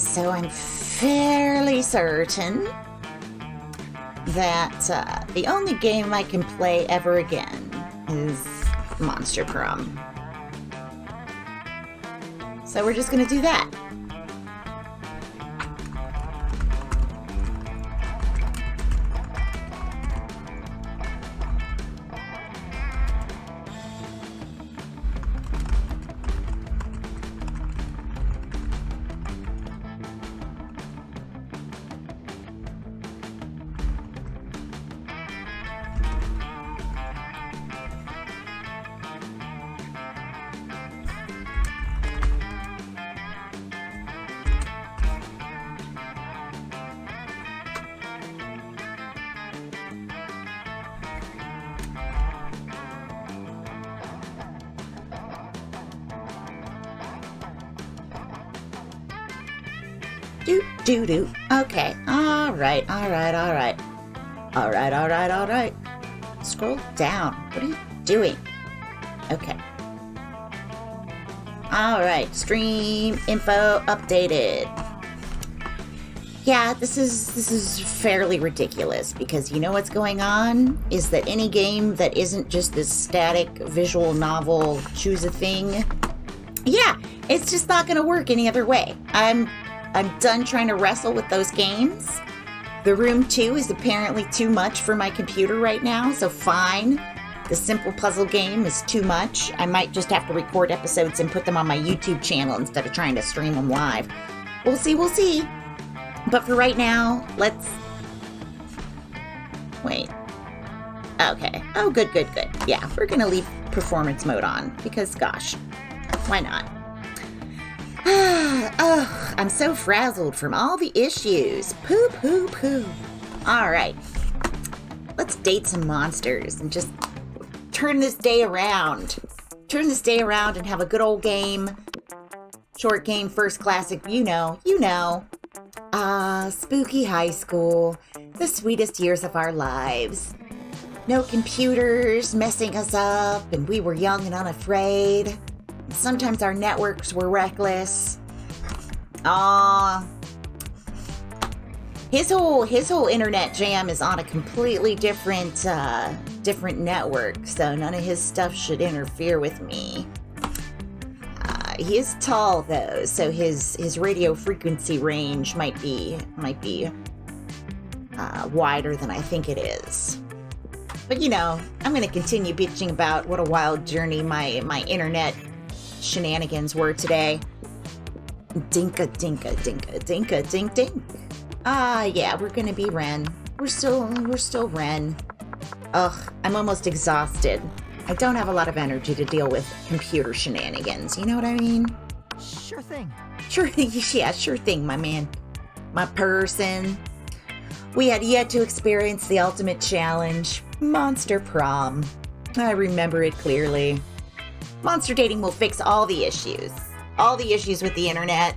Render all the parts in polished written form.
So I'm fairly certain that the only game I can play ever again is Monster Prom. So we're just gonna do that. Do. Okay. All right. Scroll down. What are you doing? Okay. All right. Stream info updated. Yeah, this is fairly ridiculous because you know what's going on is that any game that isn't just this static visual novel, choose a thing. Yeah, it's just not going to work any other way. I'm done trying to wrestle with those games. The Room 2 is apparently too much for my computer right now, so fine. The simple puzzle game is too much. I might just have to record episodes and put them on my YouTube channel instead of trying to stream them live. We'll see. But for right now, let's... Wait. Okay. Oh, good. Yeah, we're gonna leave performance mode on, because gosh, why not? Oh, I'm so frazzled from all the issues. Poo. All right. Let's date some monsters and just turn this day around. And have a good old game. Short game, first classic, you know. Spooky high school. The sweetest years of our lives. No computers messing us up, and we were young and unafraid. Sometimes our networks were reckless. His whole internet jam is on a completely different network, so none of his stuff should interfere with me. He is tall though, so his radio frequency range might be wider than I think it is. But you know, I'm gonna continue bitching about what a wild journey my internet shenanigans were today. Dinka, dink. Yeah, we're gonna be Ren. We're still Ren. Ugh, I'm almost exhausted. I don't have a lot of energy to deal with computer shenanigans, you know what I mean? Sure thing. Sure thing, my man. My person. We had yet to experience the ultimate challenge, Monster Prom. I remember it clearly. Monster dating will fix all the issues with the internet.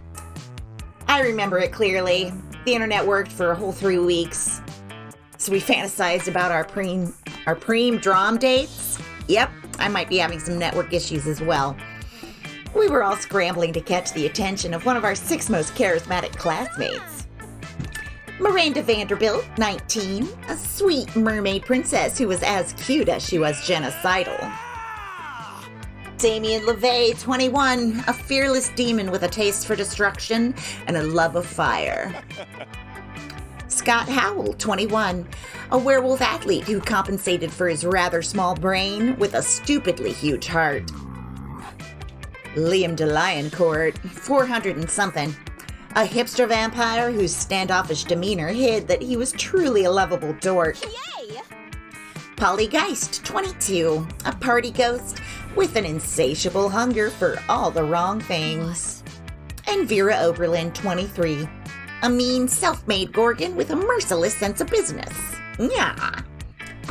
I remember it clearly. The internet worked for a whole 3 weeks. So we fantasized about our preem drom dates. Yep, I might be having some network issues as well. We were all scrambling to catch the attention of one of our 6 most charismatic classmates. Miranda Vanderbilt, 19, a sweet mermaid princess who was as cute as she was genocidal. Damien LeVay, 21, a fearless demon with a taste for destruction and a love of fire. Scott Howell, 21, a werewolf athlete who compensated for his rather small brain with a stupidly huge heart. Liam DeLioncourt, 400 and something, a hipster vampire whose standoffish demeanor hid that he was truly a lovable dork. Yay! Polly Geist, 22, a party ghost with an insatiable hunger for all the wrong things. And Vera Oberlin, 23, a mean, self-made Gorgon with a merciless sense of business. Yeah.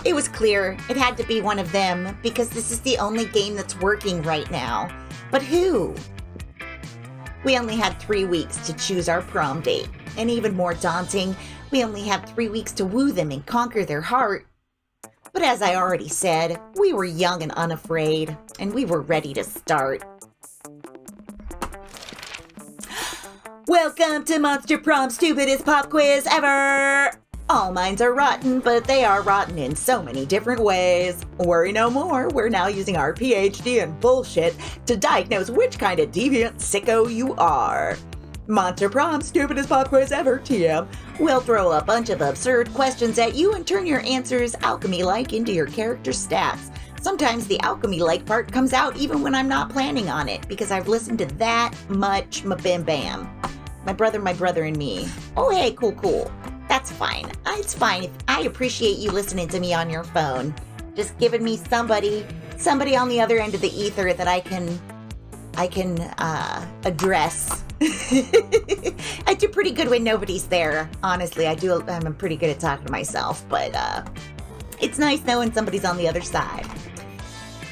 It was clear it had to be one of them because this is the only game that's working right now. But who? We only had 3 weeks to choose our prom date. And even more daunting, we only had 3 weeks to woo them and conquer their heart. But as I already said, we were young and unafraid, and we were ready to start. Welcome to Monster Prom, stupidest pop quiz ever! All minds are rotten, but they are rotten in so many different ways. Worry no more, we're now using our PhD in bullshit to diagnose which kind of deviant sicko you are. Monster Prom, stupidest pop quiz ever, TM. We'll throw a bunch of absurd questions at you and turn your answers alchemy-like into your character stats. Sometimes the alchemy-like part comes out even when I'm not planning on it, because I've listened to that much bam bam. My brother, and me. Oh, hey, cool. That's fine. It's fine. I appreciate you listening to me on your phone. Just giving me somebody on the other end of the ether that I can address. I do pretty good when nobody's there. Honestly, I'm pretty good at talking to myself, but it's nice knowing somebody's on the other side.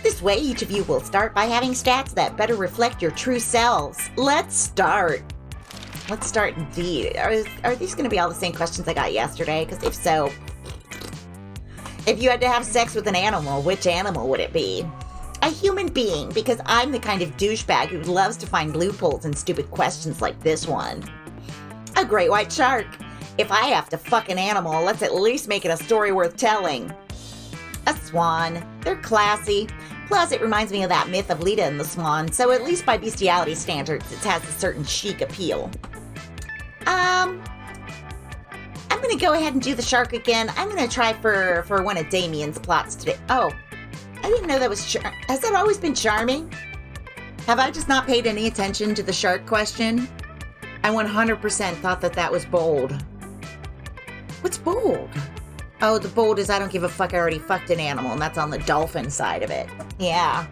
This way, each of you will start by having stats that better reflect your true selves. Let's start indeed. Are these going to be all the same questions I got yesterday? Because if so, if you had to have sex with an animal, which animal would it be? A human being, because I'm the kind of douchebag who loves to find loopholes in stupid questions like this one. A great white shark. If I have to fuck an animal, let's at least make it a story worth telling. A swan. They're classy. Plus, it reminds me of that myth of Lita and the Swan, so at least by bestiality standards, it has a certain chic appeal. I'm gonna go ahead and do the shark again. I'm gonna try for one of Damien's plots today. Oh, I didn't know that was has that always been charming? Have I just not paid any attention to the shark question? I 100% thought that was bold. What's bold? Oh, the bold is I don't give a fuck, I already fucked an animal, and that's on the dolphin side of it. Yeah,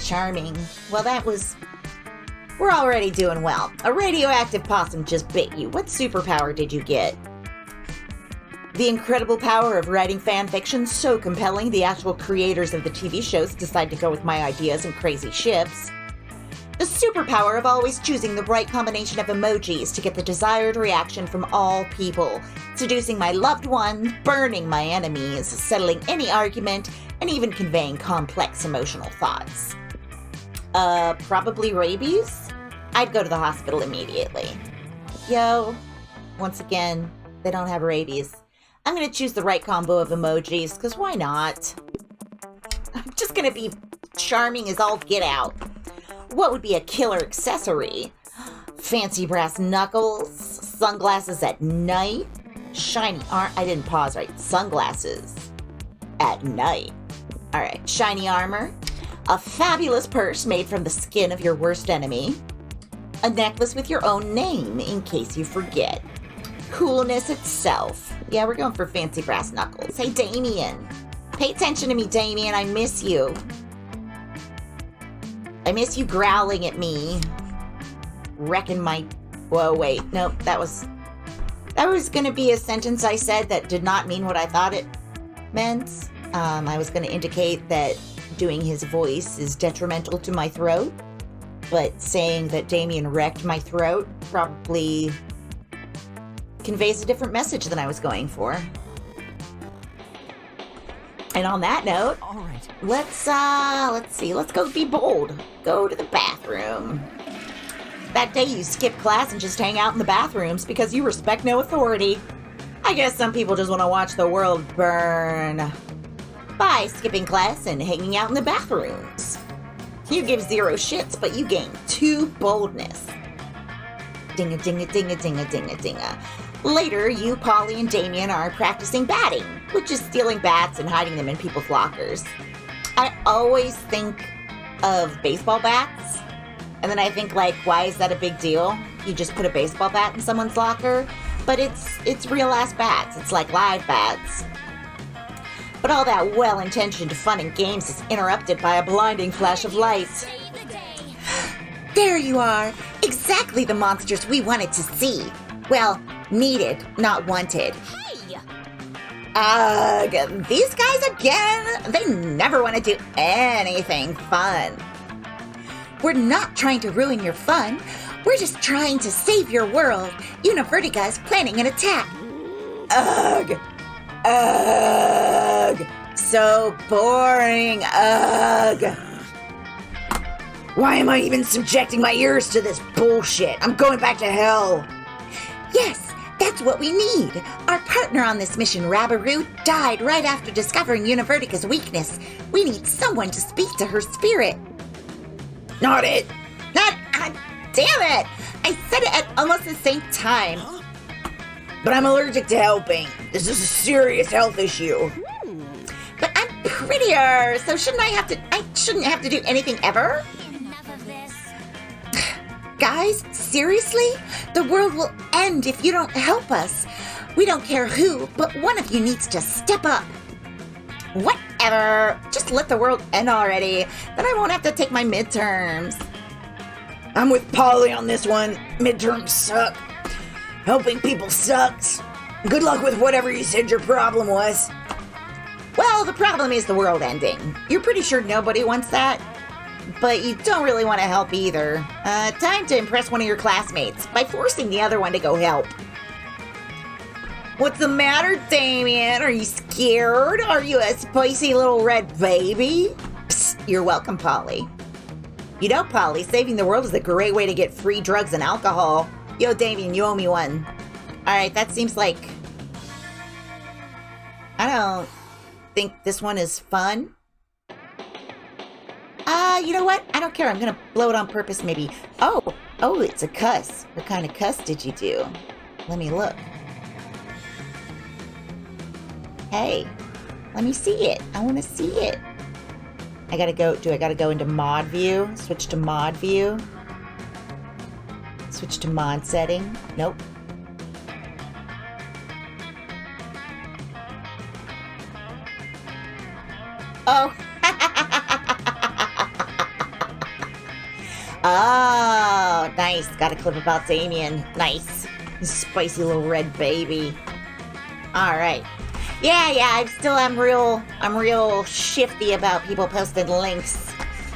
charming. Well, we're already doing well. A radioactive possum just bit you. What superpower did you get? The incredible power of writing fan fiction so compelling, the actual creators of the TV shows decide to go with my ideas and crazy ships. The superpower of always choosing the right combination of emojis to get the desired reaction from all people, seducing my loved ones, burning my enemies, settling any argument, and even conveying complex emotional thoughts. Probably rabies? I'd go to the hospital immediately. Yo, once again, they don't have rabies. I'm gonna choose the right combo of emojis, because why not? I'm just gonna be charming as all get out. What would be a killer accessory? Fancy brass knuckles, sunglasses at night, shiny I didn't pause right. Sunglasses at night. All right, shiny armor, a fabulous purse made from the skin of your worst enemy, a necklace with your own name in case you forget. Coolness itself. Yeah, we're going for fancy brass knuckles. Hey, Damien. Pay attention to me, Damien. I miss you. I miss you growling at me. Wrecking my... Whoa, wait. Nope, that was going to be a sentence I said that did not mean what I thought it meant. I was going to indicate that doing his voice is detrimental to my throat, but saying that Damien wrecked my throat probably conveys a different message than I was going for. And on that note, all right, let's see, let's go be bold. Go to the bathroom. That day you skip class and just hang out in the bathrooms because you respect no authority. I guess some people just want to watch the world burn by skipping class and hanging out in the bathrooms. You give 0 shits, but you gain 2 boldness. Dinga, dinga, dinga, dinga, dinga, dinga. Later, you, Polly, and Damien are practicing batting, which is stealing bats and hiding them in people's lockers. I always think of baseball bats, and then I think, like, why is that a big deal? You just put a baseball bat in someone's locker? But it's real-ass bats. It's like live bats. But all that well-intentioned fun and games is interrupted by a blinding flash of light. There you are! Exactly the monsters we wanted to see. Well, needed, not wanted. Hey! Ugh, these guys again? They never want to do anything fun. We're not trying to ruin your fun. We're just trying to save your world. Univertica is planning an attack. Ugh. Ugh. So boring. Ugh. Why am I even subjecting my ears to this bullshit? I'm going back to hell. Yes, that's what we need. Our partner on this mission, Rabaroo, died right after discovering Univertica's weakness. We need someone to speak to her spirit. Not it. Damn it! I said it at almost the same time. But I'm allergic to helping. This is a serious health issue. But I'm prettier, so I shouldn't have to do anything ever? Enough of this. Guys, seriously? The world will end if you don't help us. We don't care who, but one of you needs to step up. Whatever. Just let the world end already. Then I won't have to take my midterms. I'm with Polly on this one. Midterms suck. Helping people sucks. Good luck with whatever you said your problem was. Well, the problem is the world ending. You're pretty sure nobody wants that? But you don't really want to help either. Time to impress one of your classmates by forcing the other one to go help. What's the matter, Damien? Are you scared? Are you a spicy little red baby? Psst, you're welcome, Polly. You know, Polly, saving the world is a great way to get free drugs and alcohol. Yo, Damien, you owe me one. Alright, that seems like... I don't think this one is fun. You know what? I don't care. I'm gonna blow it on purpose, maybe. Oh, it's a cuss. What kind of cuss did you do? Let me look. Hey, let me see it. I want to see it. I gotta go into mod view? Switch to mod view? Switch to mod setting? Nope. Oh. Oh, nice. Got a clip about Damien. Nice. Spicy little red baby. All right. Yeah, I'm real shifty about people posting links.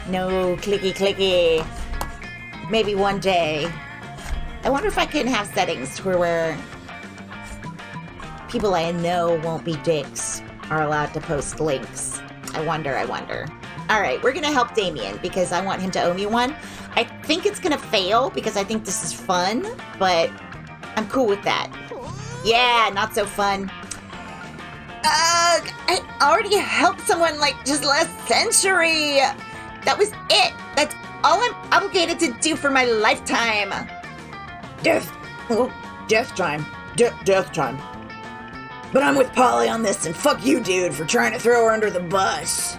No clicky. Maybe one day. I wonder if I can have settings where people I know won't be dicks are allowed to post links. I wonder. All right, we're gonna help Damien because I want him to owe me one. I think it's gonna fail because I think this is fun, but I'm cool with that. Yeah, not so fun. I already helped someone like just last century. That was it. That's all I'm obligated to do for my lifetime. Death time. Death time. But I'm with Polly on this, and fuck you, dude, for trying to throw her under the bus.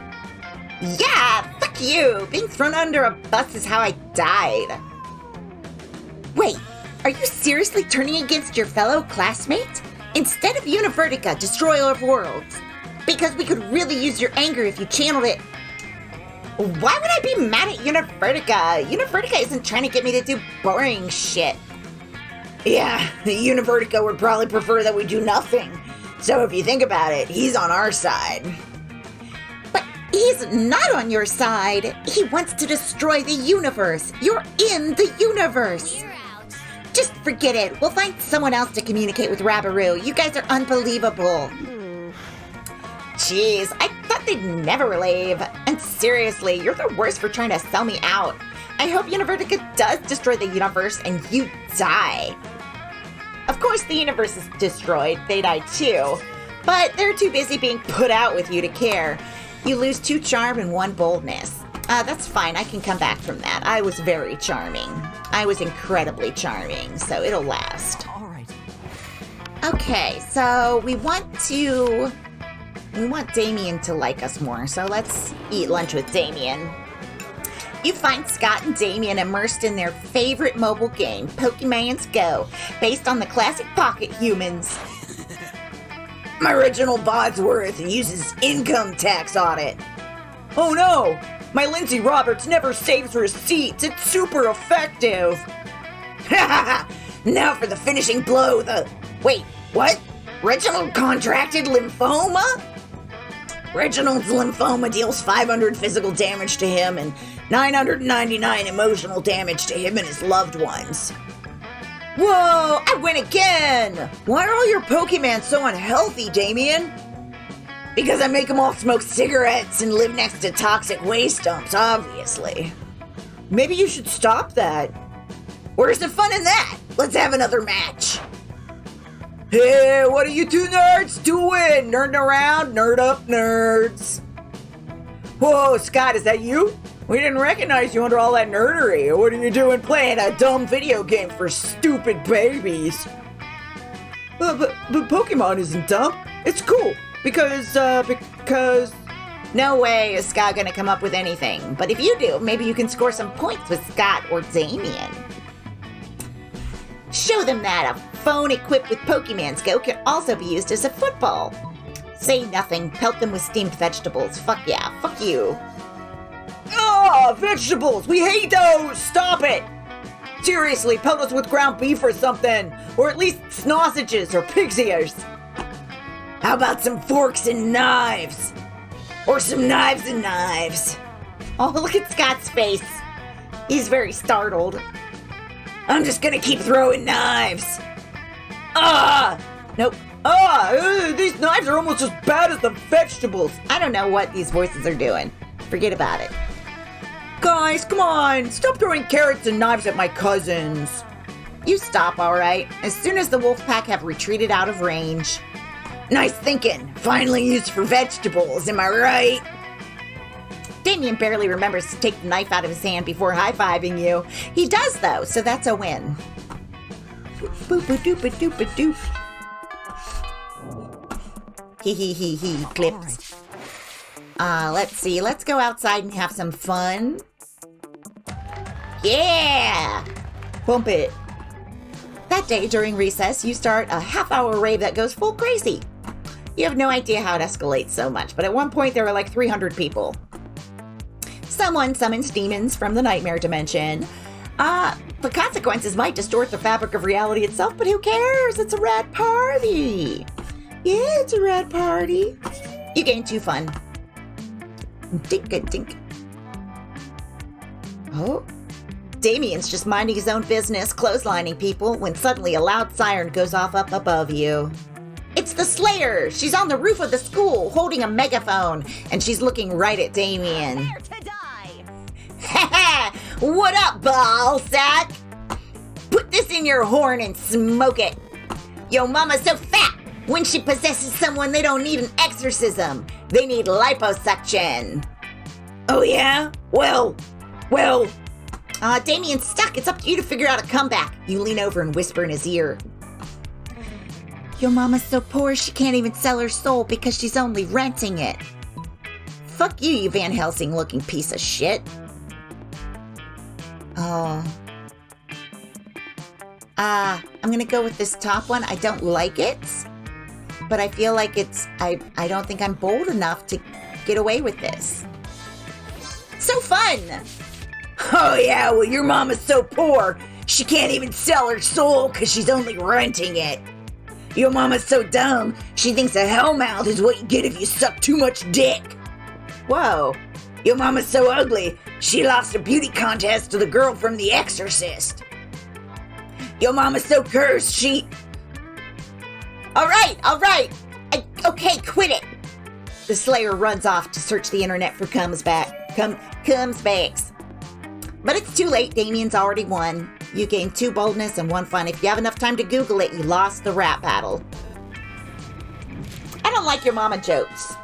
Yeah, fuck you. Being thrown under a bus is how I died. Wait, are you seriously turning against your fellow classmate? Instead of Univertica, destroyer of worlds. Because we could really use your anger if you channeled it. Why would I be mad at Univertica? Univertica isn't trying to get me to do boring shit. Yeah, Univertica would probably prefer that we do nothing. So if you think about it, he's on our side. But he's not on your side. He wants to destroy the universe. You're in the universe. You're out. Just forget it. We'll find someone else to communicate with Rabaroo. You guys are unbelievable. Jeez, I thought they'd never leave. And seriously, you're the worst for trying to sell me out. I hope Univertica does destroy the universe and you die. Of course, the universe is destroyed. They die too. But they're too busy being put out with you to care. You lose 2 charm and 1 boldness. That's fine. I can come back from that. I was very charming. I was incredibly charming, so it'll last. All right. Okay, so we want Damien to like us more, so let's eat lunch with Damien. You find Scott and Damien immersed in their favorite mobile game, Pokemon's Go, based on the classic Pocket Humans. My Reginald Bodsworth uses income tax audit. Oh no! My Lindsay Roberts never saves receipts. It's super effective. Now for the finishing blow. Wait, what? Reginald contracted lymphoma? Reginald's lymphoma deals 500 physical damage to him and 999 emotional damage to him and his loved ones. Whoa, I win again! Why are all your Pokemon so unhealthy, Damien? Because I make them all smoke cigarettes and live next to toxic waste dumps, obviously. maybe you should stop that. Where's the fun in that? Let's have another match. Hey, what are you two nerds doing? Nerding around? Nerd up, nerds. Whoa, Scott, is that you? We didn't recognize you under all that nerdery. What are you doing playing a dumb video game for stupid babies? But Pokemon isn't dumb. It's cool. Because... No way is Scott gonna come up with anything. But if you do, maybe you can score some points with Scott or Damien. Show them that a phone equipped with Pokemon's Go can also be used as a football. Say nothing. Pelt them with steamed vegetables. Fuck yeah. Fuck you. Ah, vegetables! We hate those! Stop it! Seriously, pelt us with ground beef or something. Or at least sausages or pig's ears. How about some forks and knives? Or some knives and knives? Oh, look at Scott's face. He's very startled. I'm just gonna keep throwing knives. Ah! Nope. Ah! These knives are almost as bad as the vegetables. I don't know what these voices are doing. Forget about it. Guys, come on! Stop throwing carrots and knives at my cousins. You stop, alright? As soon as the wolf pack have retreated out of range. Nice thinking. Finally used for vegetables, am I right? Damien barely remembers to take the knife out of his hand before high-fiving you. He does, though, so that's a win. Boop-a-doop-a-doop-a-doop. Hee-hee-hee-hee, clips. Let's see. Let's go outside and have some fun. Yeah! Bump it. That day, during recess, you start a half-hour rave that goes full crazy. You have no idea how it escalates so much, but at one point there were like 300 people. Someone summons demons from the nightmare dimension. The consequences might distort the fabric of reality itself, but who cares? It's a rad party. Yeah, it's a rad party. You gain 2 fun. Dink-a-dink. Oh. Damien's just minding his own business, clotheslining people, when suddenly a loud siren goes off up above you. It's the Slayer! She's on the roof of the school, holding a megaphone, and she's looking right at Damien. Prepare to die! Ha What up, ball sack? Put this in your horn and smoke it. Yo mama's so fat! When she possesses someone, they don't need an exorcism. They need liposuction. Oh yeah? Well... Damien's stuck. It's up to you to figure out a comeback. You lean over and whisper in his ear. Your mama's so poor she can't even sell her soul because she's only renting it. Fuck you, you Van Helsing looking piece of shit. Oh. I'm gonna go with this top one. I don't like it, but I feel like I don't think I'm bold enough to get away with this. So fun! Oh yeah, well your mama's so poor, she can't even sell her soul because she's only renting it. Your mama's so dumb, she thinks a hellmouth is what you get if you suck too much dick. Whoa. Your mama's so ugly, she lost a beauty contest to the girl from The Exorcist. Your mama's so cursed, she... Alright. Okay, quit it. The Slayer runs off to search the internet for comes backs. But it's too late, Damien's already won. You gain 2 boldness and 1 fun. If you have enough time to Google it, you lost the rap battle. I don't like your mama jokes.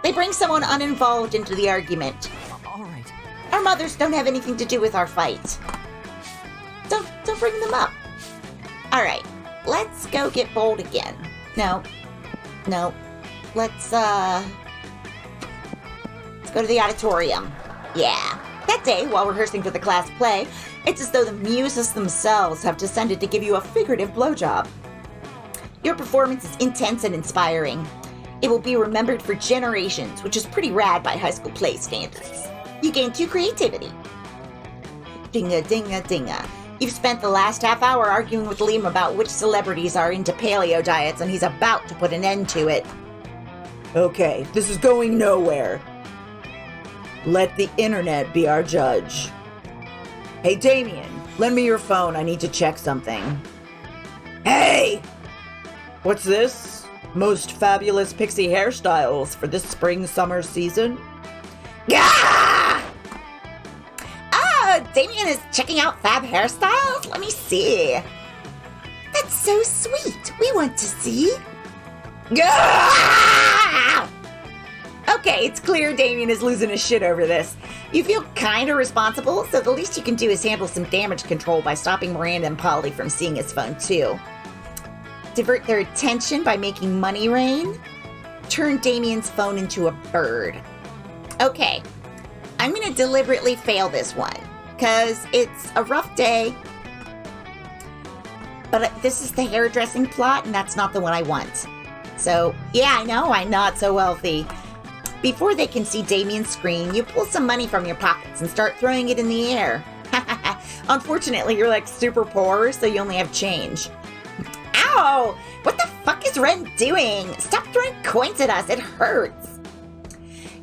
They bring someone uninvolved into the argument. All right. Our mothers don't have anything to do with our fight. Don't bring them up. All right, let's go get bold again. No. Let's go to the auditorium. Yeah. That day, while rehearsing for the class play, it's as though the muses themselves have descended to give you a figurative blowjob. Your performance is intense and inspiring. It will be remembered for generations, which is pretty rad by high school play standards. You gain 2 creativity. Dinga. You've spent the last half hour arguing with Liam about which celebrities are into paleo diets, and he's about to put an end to it. Okay, this is going nowhere. Let the internet be our judge. Hey, Damien, lend me your phone. I need to check something. Hey! What's this? Most fabulous pixie hairstyles for this spring-summer season? Gah! Damien Damien is checking out fab hairstyles? Let me see. That's so sweet. We want to see. Gah! Okay, it's clear Damien is losing his shit over this. You feel kinda responsible, so the least you can do is handle some damage control by stopping Miranda and Polly from seeing his phone too. Divert their attention by making money rain. Turn Damien's phone into a bird. Okay, I'm gonna deliberately fail this one, because it's a rough day. But this is the hairdressing plot, and that's not the one I want. So, yeah, I know, I'm not so wealthy. Before they can see Damien's screen, you pull some money from your pockets and start throwing it in the air. Unfortunately, you're like super poor, so you only have change. Ow! What the fuck is Ren doing? Stop throwing coins at us, it hurts.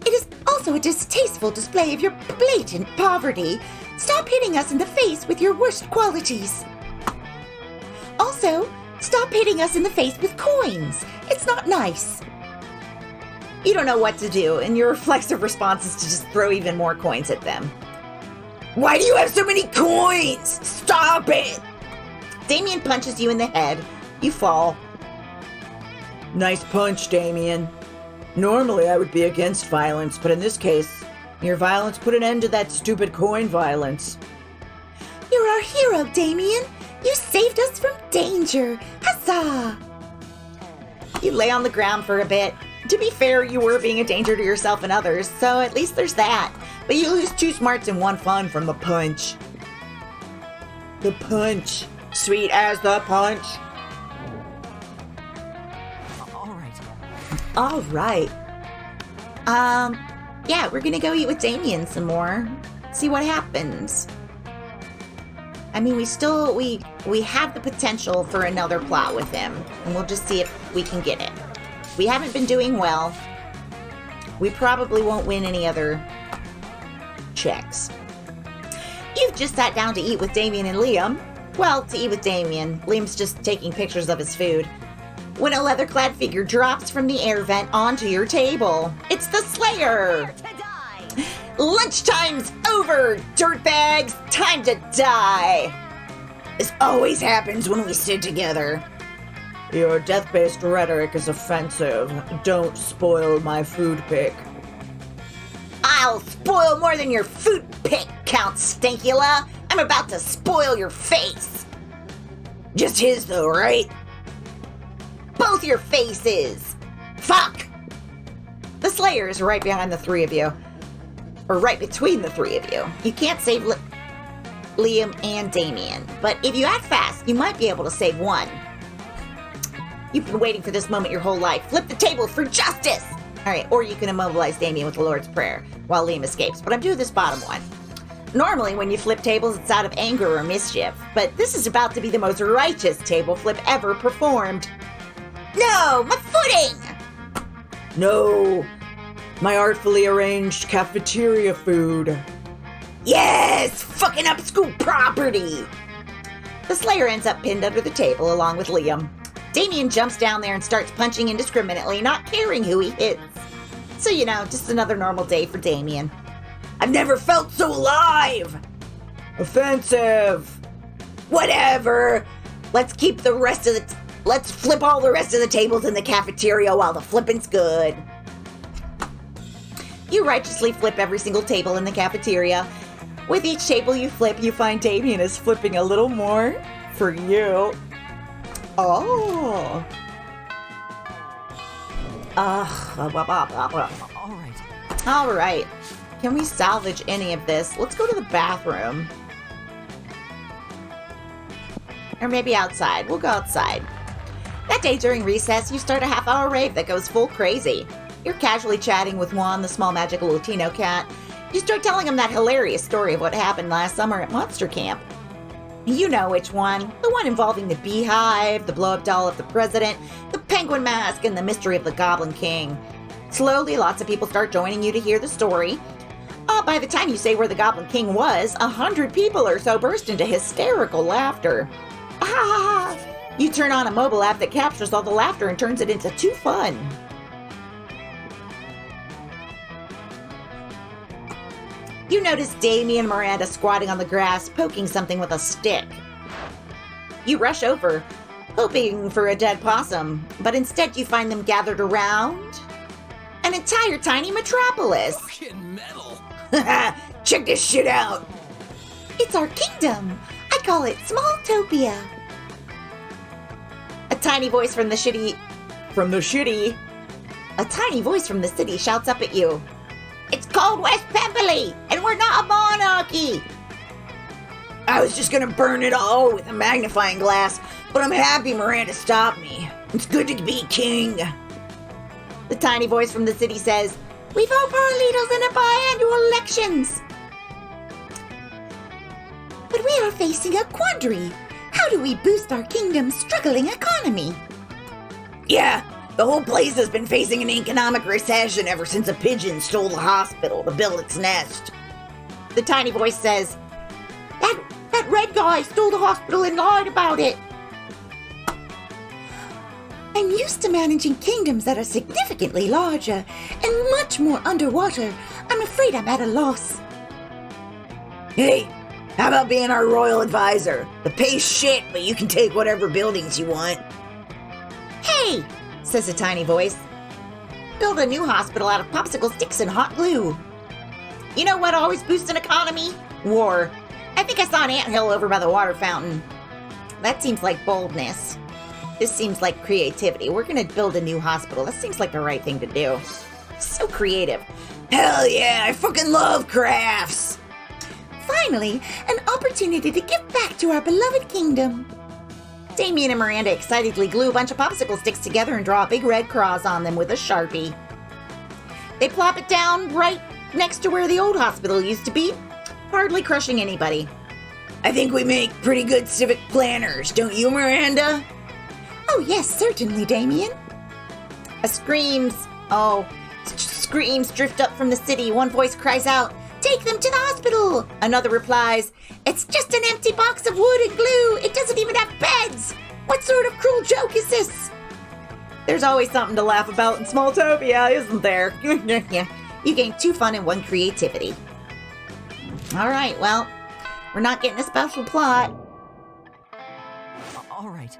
It is also a distasteful display of your blatant poverty. Stop hitting us in the face with your worst qualities. Also, stop hitting us in the face with coins. It's not nice. You don't know what to do, and your reflexive response is to just throw even more coins at them. Why do you have so many coins? Stop it! Damien punches you in the head. You fall. Nice punch, Damien. Normally I would be against violence, but in this case, your violence put an end to that stupid coin violence. You're our hero, Damien. You saved us from danger. Huzzah! You lay on the ground for a bit. To be fair, you were being a danger to yourself and others, so at least there's that. But you lose 2 smarts and 1 fun from the punch. The punch. Sweet as the punch. All right. Yeah, we're gonna go eat with Damien some more. See what happens. I mean, we have the potential for another plot with him, and we'll just see if we can get it. We haven't been doing well. We probably won't win any other checks. You've just sat down to eat with Damien and Liam. Well, to eat with Damien. Liam's just taking pictures of his food. When a leather-clad figure drops from the air vent onto your table. It's the Slayer! Lunchtime's over, dirtbags! Time to die! This always happens when we sit together. Your death-based rhetoric is offensive. Don't spoil my food pick. I'll spoil more than your food pick, Count Stankula. I'm about to spoil your face. Just his though, right? Both your faces! Fuck! The Slayer is right behind the 3 of you. Or right between the 3 of you. You can't save Liam and Damien, but if you act fast, you might be able to save one. You've been waiting for this moment your whole life. Flip the table for justice! Alright, or you can immobilize Damien with the Lord's Prayer while Liam escapes, but I'm doing this bottom one. Normally, when you flip tables, it's out of anger or mischief, but this is about to be the most righteous table flip ever performed. No! My footing! No! My artfully arranged cafeteria food. Yes! Fucking up school property! The Slayer ends up pinned under the table along with Liam. Damien jumps down there and starts punching indiscriminately, not caring who he hits. So, you know, just another normal day for Damien. I've never felt so alive! Offensive! Whatever! Let's flip all the rest of the tables in the cafeteria while the flipping's good. You righteously flip every single table in the cafeteria. With each table you flip, you find Damien is flipping a little more for you. Oh. All right. Can we salvage any of this? Let's go to the bathroom. Or maybe outside. We'll go outside. That day during recess, you start a half-hour rave that goes full crazy. You're casually chatting with Juan, the small magical Latino cat. You start telling him that hilarious story of what happened last summer at Monster Camp. You know which one. The one involving the beehive, the blow-up doll of the president, the penguin mask, and the mystery of the Goblin King. Slowly, lots of people start joining you to hear the story. By the time you say where the Goblin King was, 100 people or so burst into hysterical laughter. Ah! You turn on a mobile app that captures all the laughter and turns it into 2 fun. You notice Damien and Miranda squatting on the grass, poking something with a stick. You rush over, hoping for a dead possum, but instead you find them gathered around an entire tiny metropolis. Fucking metal. Check this shit out. It's our kingdom. I call it Smalltopia. A tiny voice from the city shouts up at you. It's called West Pemberley, and we're not a monarchy. I was just gonna burn it all with a magnifying glass, but I'm happy Miranda stopped me. It's good to be king. The tiny voice from the city says, we vote for our leaders in the biannual elections. But we are facing a quandary. How do we boost our kingdom's struggling economy? Yeah, the whole place has been facing an economic recession ever since a pigeon stole the hospital to build its nest. The tiny voice says, that red guy stole the hospital and lied about it. I'm used to managing kingdoms that are significantly larger and much more underwater. I'm afraid I'm at a loss. Hey, how about being our royal advisor? The pay's shit, but you can take whatever buildings you want. Hey, says a tiny voice. Build a new hospital out of popsicle sticks and hot glue. You know what always boosts an economy? War. I think I saw an anthill over by the water fountain. That seems like boldness. This seems like creativity. We're gonna build a new hospital. That seems like the right thing to do. So creative. Hell yeah, I fucking love crafts. Finally, an opportunity to give back to our beloved kingdom. Damien and Miranda excitedly glue a bunch of popsicle sticks together and draw a big red cross on them with a Sharpie. They plop it down right next to where the old hospital used to be, hardly crushing anybody. I think we make pretty good civic planners, don't you, Miranda? Oh yes, certainly, Damien. Screams drift up from the city. One voice cries out, take them to the hospital! Another replies, it's just an empty box of wood and glue. It doesn't even have beds. What sort of cruel joke is this? There's always something to laugh about in Smalltopia, isn't there? You gain 2 fun and 1 creativity. All right, well, we're not getting a special plot. All right.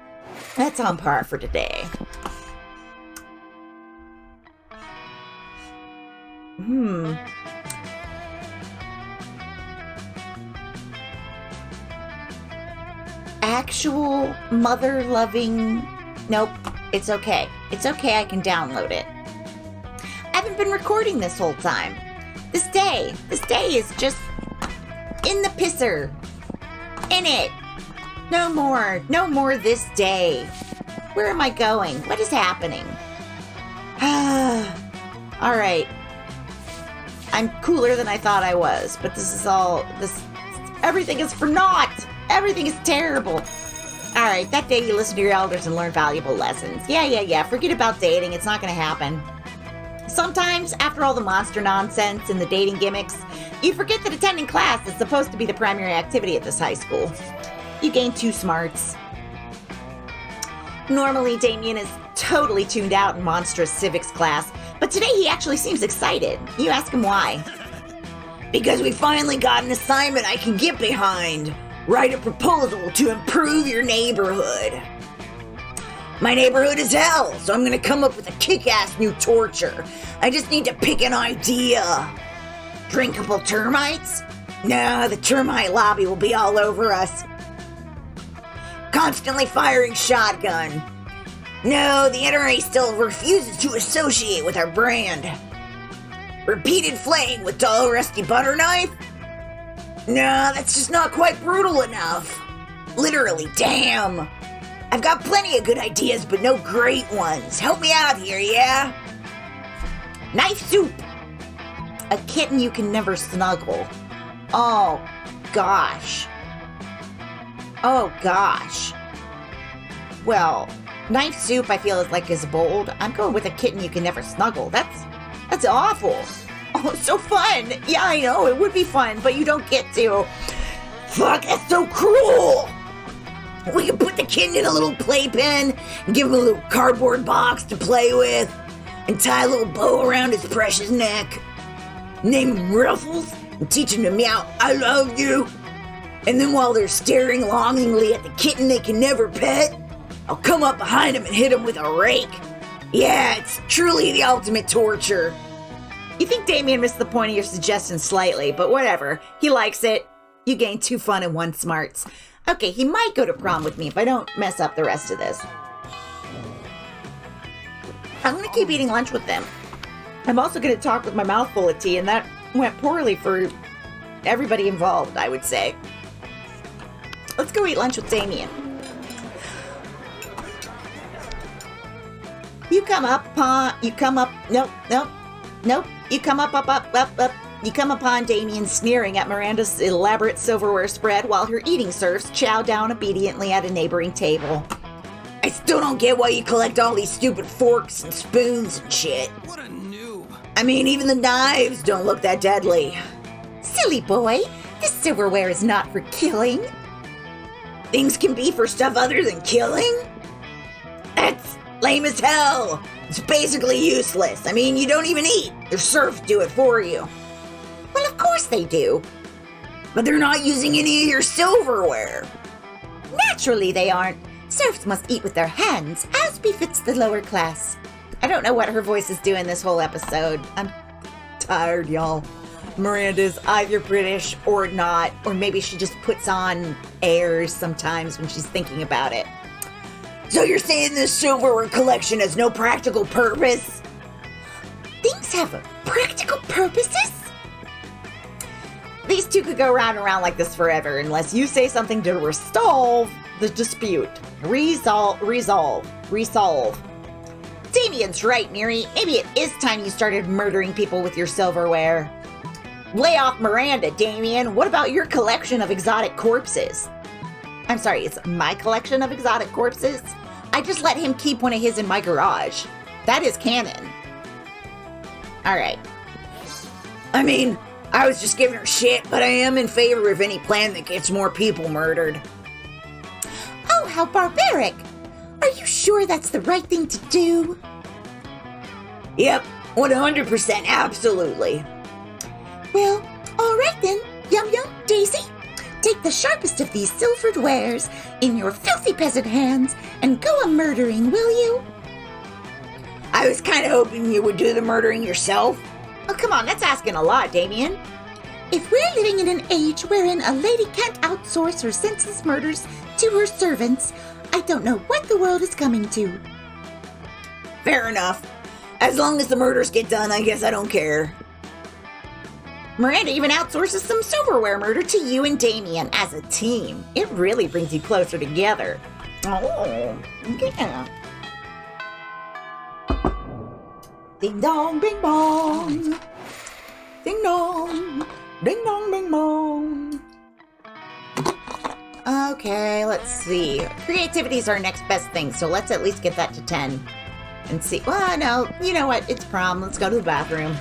That's on par for today. Actual mother-loving... Nope, it's okay. It's okay, I can download it. I haven't been recording this whole time. This day is just in the pisser. In it. No more this day. Where am I going? What is happening? All right. I'm cooler than I thought I was, but everything is for naught. Everything is terrible. All right, that day you listen to your elders and learn valuable lessons. Yeah. Forget about dating. It's not going to happen. Sometimes, after all the monster nonsense and the dating gimmicks, you forget that attending class is supposed to be the primary activity at this high school. You gain 2 smarts. Normally, Damien is totally tuned out in monstrous civics class, but today he actually seems excited. You ask him why. Because we finally got an assignment I can get behind. Write a proposal to improve your neighborhood. My neighborhood is hell, so I'm gonna come up with a kick-ass new torture. I just need to pick an idea. Drinkable termites? No, the termite lobby will be all over us. Constantly firing shotgun. No, the NRA still refuses to associate with our brand. Repeated flaying with dull rusty butter knife? No, that's just not quite brutal enough. Literally, damn. I've got plenty of good ideas, but no great ones. Help me out here, yeah? Knife soup. A kitten you can never snuggle. Oh, gosh. Well, knife soup I feel is bold. I'm going with a kitten you can never snuggle. That's awful. Oh, it's so fun. Yeah, I know, it would be fun, but you don't get to. Fuck, that's so cruel. We could put the kitten in a little playpen and give him a little cardboard box to play with and tie a little bow around his precious neck. Name him Ruffles, and teach them to meow, "I love you." And then while they're staring longingly at the kitten they can never pet, I'll come up behind them and hit them with a rake. Yeah, it's truly the ultimate torture. You think Damien missed the point of your suggestion slightly, but whatever. He likes it. You gain 2 fun and 1 smarts. Okay, he might go to prom with me if I don't mess up the rest of this. I'm gonna keep eating lunch with them. I'm also gonna talk with my mouth full of tea, and that went poorly for everybody involved, I would say. Let's go eat lunch with Damien. You come up. Nope. You come up. You come upon Damien sneering at Miranda's elaborate silverware spread while her eating serfs chow down obediently at a neighboring table. I still don't get why you collect all these stupid forks and spoons and shit. What a noob. I mean, even the knives don't look that deadly. Silly boy, this silverware is not for killing. Things can be for stuff other than killing? That's lame as hell. It's basically useless. I mean, you don't even eat. Your serfs do it for you. Well, of course they do. But they're not using any of your silverware. Naturally they aren't. Serfs must eat with their hands, as befits the lower class. I don't know what her voice is doing this whole episode. I'm tired, y'all. Miranda's either British or not, or maybe she just puts on airs sometimes when she's thinking about it. So you're saying this silverware collection has no practical purpose? Things have practical purposes? These two could go round and round like this forever unless you say something to resolve the dispute. Resolve. Damien's right, Miri. Maybe it is time you started murdering people with your silverware. Lay off Miranda, Damien. What about your collection of exotic corpses? I'm sorry, it's my collection of exotic corpses? I just let him keep one of his in my garage. That is canon. Alright. I mean, I was just giving her shit, but I am in favor of any plan that gets more people murdered. Oh, how barbaric! Are you sure that's the right thing to do? Yep, 100%, absolutely. Well, alright then, Yum Yum, Daisy. Take the sharpest of these silvered wares in your filthy peasant hands and go a-murdering, will you? I was kind of hoping you would do the murdering yourself. Oh, come on, that's asking a lot, Damien. If we're living in an age wherein a lady can't outsource her senseless murders to her servants, I don't know what the world is coming to. Fair enough. As long as the murders get done, I guess I don't care. Miranda even outsources some silverware murder to you and Damien as a team. It really brings you closer together. Oh, yeah. Ding dong, bing bong. Ding dong, ding dong, bing bong. Okay, let's see. Creativity is our next best thing, so let's at least get that to 10. And see, well, no, you know what? It's prom. Let's go to the bathroom.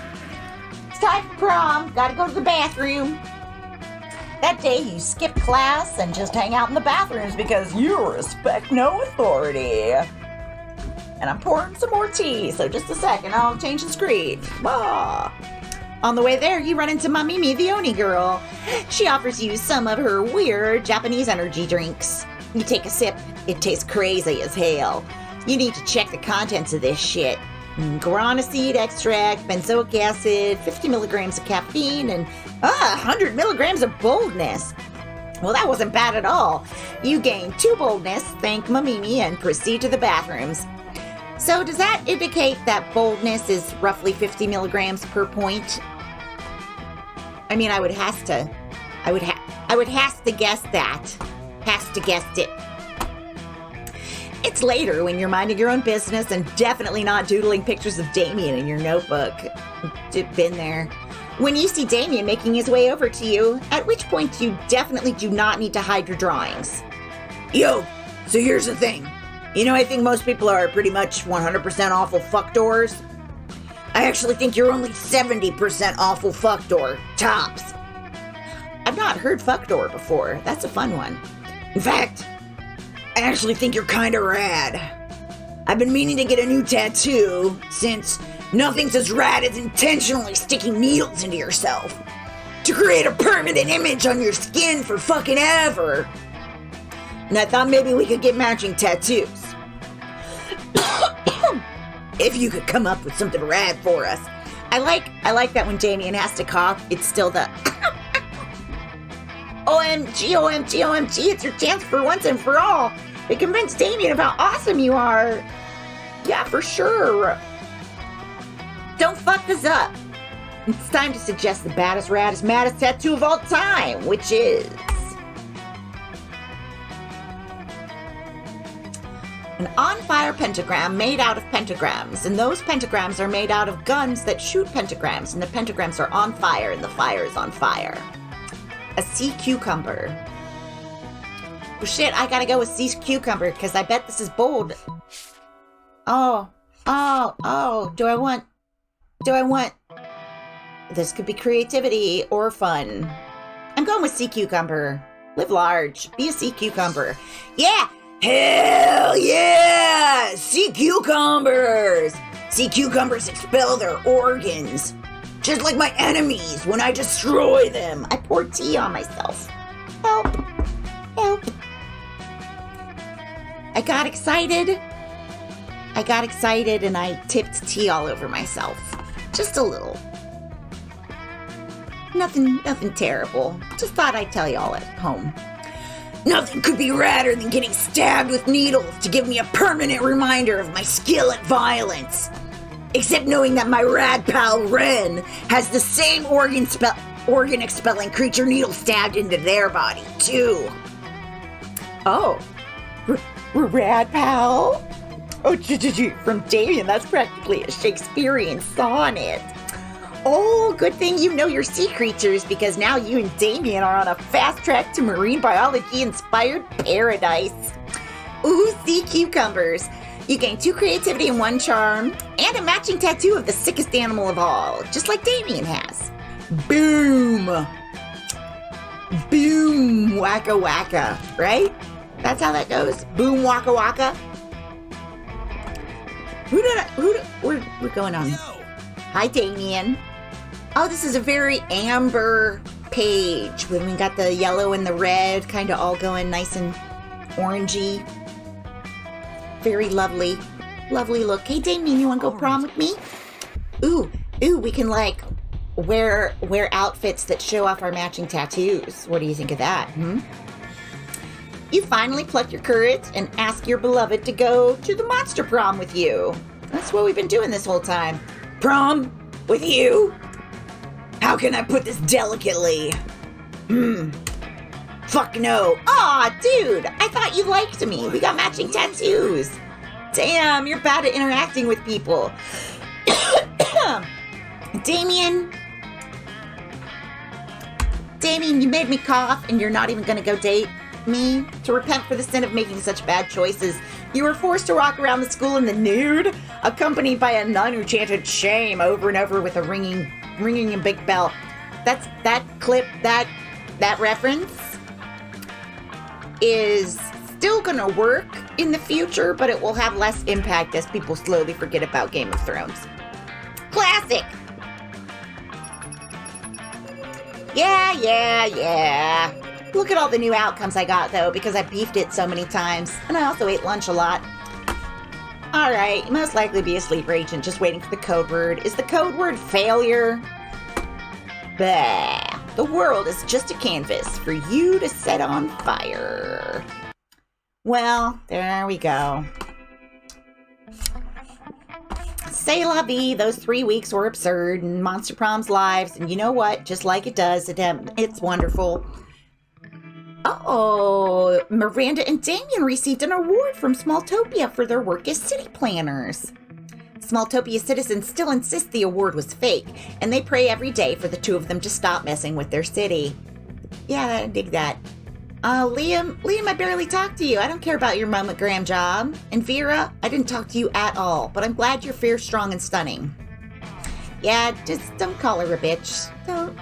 It's time for prom. Gotta go to the bathroom. That day you skip class and just hang out in the bathrooms because you respect no authority. And I'm pouring some more tea, so just a second, I'll change the screen. Bah. On the way there, you run into Mamimi, the Oni girl. She offers you some of her weird Japanese energy drinks. You take a sip, it tastes crazy as hell. You need to check the contents of this shit. Guarana seed extract, benzoic acid, 50 milligrams of caffeine, and 100 milligrams of boldness. Well, that wasn't bad at all. You gain 2 boldness, thank Mamimi, and proceed to the bathrooms. So does that indicate that boldness is roughly 50 milligrams per point? I mean, I would have to guess that. Has to guessed it. It's later when you're minding your own business and definitely not doodling pictures of Damien in your notebook. Been there. When you see Damien making his way over to you, at which point you definitely do not need to hide your drawings. Yo, so here's the thing. You know, I think most people are pretty much 100% awful fuckdoors. I actually think you're only 70% awful fuckdoor, tops. I've not heard fuckdoor before. That's a fun one. In fact, I actually think you're kinda rad. I've been meaning to get a new tattoo since nothing's as rad as intentionally sticking needles into yourself. to create a permanent image on your skin for fucking ever. And I thought maybe we could get matching tattoos. If you could come up with something rad for us. I like that when Damien has to cough, it's still the OMG, OMG, OMG, it's your chance for once and for all to convince Damien of how awesome you are. Yeah, for sure. Don't fuck this up. It's time to suggest the baddest, raddest, maddest tattoo of all time, which is an on-fire pentagram made out of pentagrams, and those pentagrams are made out of guns that shoot pentagrams, and the pentagrams are on fire, and the fire is on fire. A sea cucumber. Well, shit, I gotta go with sea cucumber, because I bet this is bold. Oh, do I want... This could be creativity or fun. I'm going with sea cucumber. Live large. Be a sea cucumber. Yeah! Hell yeah! Sea cucumbers! Sea cucumbers expel their organs. Just like my enemies when I destroy them. I poured tea on myself. Help. Help. I got excited and I tipped tea all over myself. Just a little. Nothing terrible. Just thought I'd tell y'all at home. Nothing could be radder than getting stabbed with needles to give me a permanent reminder of my skill at violence. Except knowing that my rad pal Ren has the same organ-expelling creature needle stabbed into their body, too. Oh. Rad pal? Oh, from Damien, that's practically a Shakespearean sonnet. Oh, good thing you know your sea creatures, because now you and Damien are on a fast track to marine biology-inspired paradise. Ooh, sea cucumbers. You gain 2 creativity and 1 charm, and a matching tattoo of the sickest animal of all, just like Damien has. Boom! Boom, waka waka, right? That's how that goes. Boom, waka waka. We're going on. Hi, Damien. Oh, this is a very amber page when we got the yellow and the red kind of all going nice and orangey. Very lovely. Lovely look. Hey, Damien, you want to go prom with me? Ooh, we can like wear outfits that show off our matching tattoos. What do you think of that? You finally pluck your courage and ask your beloved to go to the monster prom with you. That's what we've been doing this whole time. Prom? With you? How can I put this delicately? Fuck no. Aw, dude, I thought you liked me. We got matching tattoos. Damn, you're bad at interacting with people. Damien, you made me cough, and you're not even gonna go date me to repent for the sin of making such bad choices. You were forced to walk around the school in the nude, accompanied by a nun who chanted shame over and over with a ringing a big bell. That clip, that reference is still gonna work in the future, but it will have less impact as people slowly forget about Game of Thrones. Classic! Yeah. Look at all the new outcomes I got, though, because I beefed it so many times, and I also ate lunch a lot. Alright, you must likely be a sleeper agent just waiting for the code word. Is the code word failure? Bah. The world is just a canvas for you to set on fire. Well, there we go. C'est la vie, those 3 weeks were absurd, and Monster Prom's lives, and you know what? Just like it does, it's wonderful. Oh, Miranda and Damien received an award from Smalltopia for their work as city planners. Smalltopia citizens still insist the award was fake, and they pray every day for the two of them to stop messing with their city. Yeah, I dig that. Liam, I barely talked to you. I don't care about your mammogram job. And Vera, I didn't talk to you at all, but I'm glad you're fair, strong, and stunning. Yeah, just don't call her a bitch. Don't.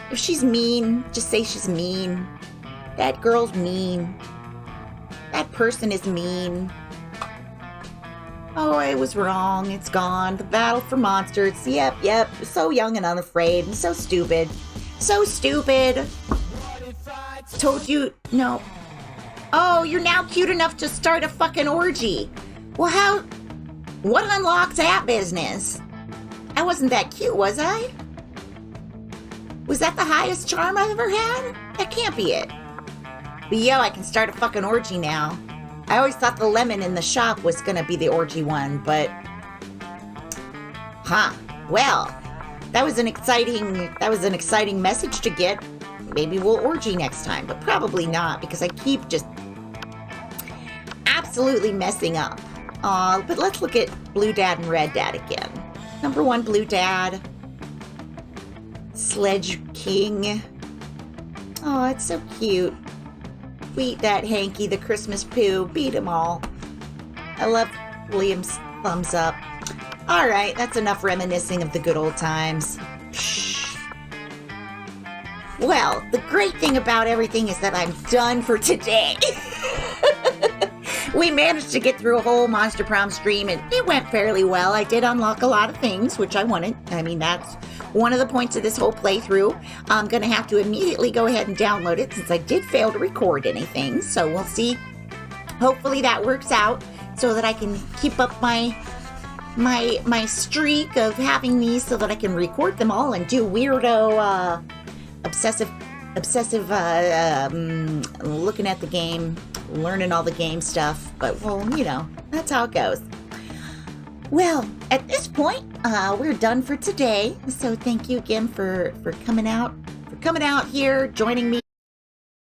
If she's mean, just say she's mean. That girl's mean. That person is mean. Oh, I was wrong. It's gone. The battle for monsters. Yep. So young and unafraid and so stupid. So stupid. Told you, no. Oh, you're now cute enough to start a fucking orgy. Well, what unlocks that business? I wasn't that cute, was I? Was that the highest charm I've ever had? That can't be it. But yo, I can start a fucking orgy now. I always thought the lemon in the shop was gonna be the orgy one, but... Well, that was an exciting message to get. Maybe we'll orgy next time, but probably not, because I keep just absolutely messing up. But let's look at Blue Dad and Red Dad again. Number 1, Blue Dad. Sledge King. Oh, it's so cute. Beat that Hanky, the Christmas poo. Beat 'em all. I love Liam's thumbs up. All right, that's enough reminiscing of the good old times. Psh. Well, the great thing about everything is that I'm done for today. We managed to get through a whole Monster Prom stream, and it went fairly well. I did unlock a lot of things, which I wanted. I mean, that's one of the points of this whole playthrough. I'm going to have to immediately go ahead and download it since I did fail to record anything. So we'll see. Hopefully that works out so that I can keep up my streak of having these so that I can record them all and do weirdo, obsessive, looking at the game, learning all the game stuff. But, well, you know, that's how it goes. Well, at this point, we're done for today. So thank you again for coming out here, joining me